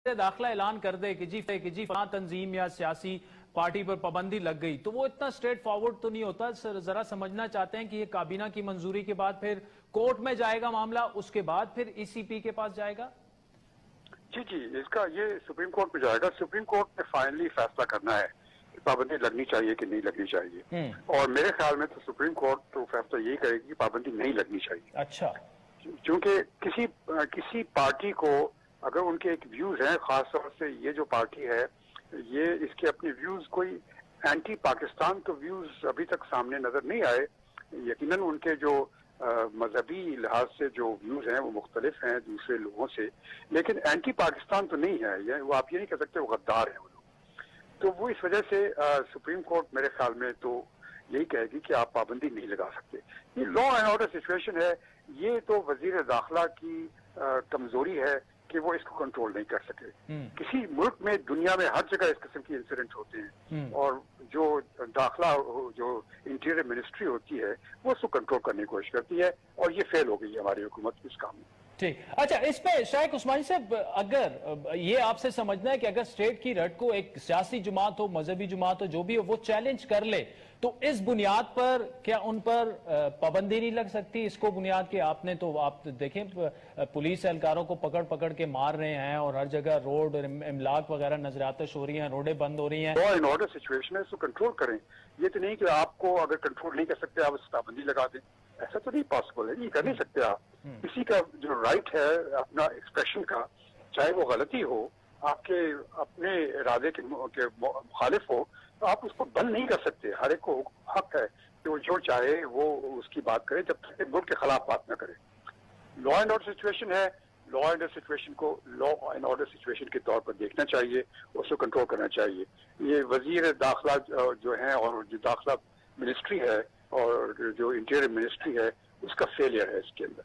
दाखिला ऐलान कर दे कि जी फलां तंजीम या सियासी पार्टी पर पाबंदी लग गई, तो वो इतना स्ट्रेट फॉरवर्ड तो नहीं होता। जरा समझना चाहते हैं कि ये काबीना की मंजूरी के बाद फिर कोर्ट में जाएगा मामला, उसके बाद फिर ईसीपी के पास जाएगा। जी, इसका ये सुप्रीम कोर्ट में जाएगा। सुप्रीम कोर्ट ने फाइनली फैसला करना है कि पाबंदी लगनी चाहिए कि नहीं लगनी चाहिए। और मेरे ख्याल में तो सुप्रीम कोर्ट तो फैसला यही करेगी कि पाबंदी नहीं लगनी चाहिए। अच्छा, क्योंकि किसी पार्टी को अगर उनके एक व्यूज हैं, खास तौर से ये जो पार्टी है, ये इसके अपने व्यूज कोई एंटी पाकिस्तान तो व्यूज अभी तक सामने नजर नहीं आए। यकीनन उनके जो मजहबी लिहाज से जो व्यूज हैं वो मुख्तलिफ हैं दूसरे लोगों से, लेकिन एंटी पाकिस्तान तो नहीं है। वो आप ये नहीं कह सकते वो गद्दार है वो लोग। तो वो इस वजह से सुप्रीम कोर्ट मेरे ख्याल में तो यही कहेगी कि आप पाबंदी नहीं लगा सकते। ये लॉ एंड ऑर्डर सिचुएशन है, ये तो वजीर दाखिला की कमजोरी है कि वो इसको कंट्रोल नहीं कर सके। किसी मुल्क में, दुनिया में हर जगह इस किस्म की इंसिडेंट होते हैं और जो दाखिला जो इंटीरियर मिनिस्ट्री होती है वो उसको कंट्रोल करने की कोशिश करती है, और ये फेल हो गई है हमारी हुकूमत इस काम में। ठीक। अच्छा, इस पे शायद उस्मानी साहब, अगर ये आपसे समझना है कि अगर स्टेट की रट को एक सियासी जमात हो, मजहबी जमात हो, जो भी हो, वो चैलेंज कर ले, तो इस बुनियाद पर क्या उन पर पाबंदी नहीं लग सकती? इसको बुनियाद के आपने तो आप देखें पुलिस एहलकारों को पकड़ पकड़ के मार रहे हैं और हर जगह रोड इमलाक वगैरह नजरातश हो रही हैं, रोडें बंद हो रही हैं। लॉ एंड ऑर्डर सिचुएशन है, इसको कंट्रोल करें। ये तो नहीं कि आपको अगर कंट्रोल नहीं कर सकते आप पाबंदी लगा दें, ऐसा तो नहीं पॉसिबल है। ये कर नहीं सकते आप। किसी का जो राइट है अपना एक्सप्रेशन का, चाहे वो गलती हो, आपके अपने इरादे के मुखालिफ हो, तो आप उसको बंद नहीं कर सकते। हर एक को हक है कि वो जो चाहे वो उसकी बात करे, जब तक मुल्क के खिलाफ बात न करे। लॉ एंड ऑर्डर सिचुएशन है, लॉ एंड ऑर्डर सिचुएशन को लॉ एंड ऑर्डर सिचुएशन के तौर पर देखना चाहिए, उसको कंट्रोल करना चाहिए। ये वजीर दाखिला जो है और जो दाखिला मिनिस्ट्री है और जो इंटीरियर मिनिस्ट्री है, उसका फेलियर है इसके अंदर।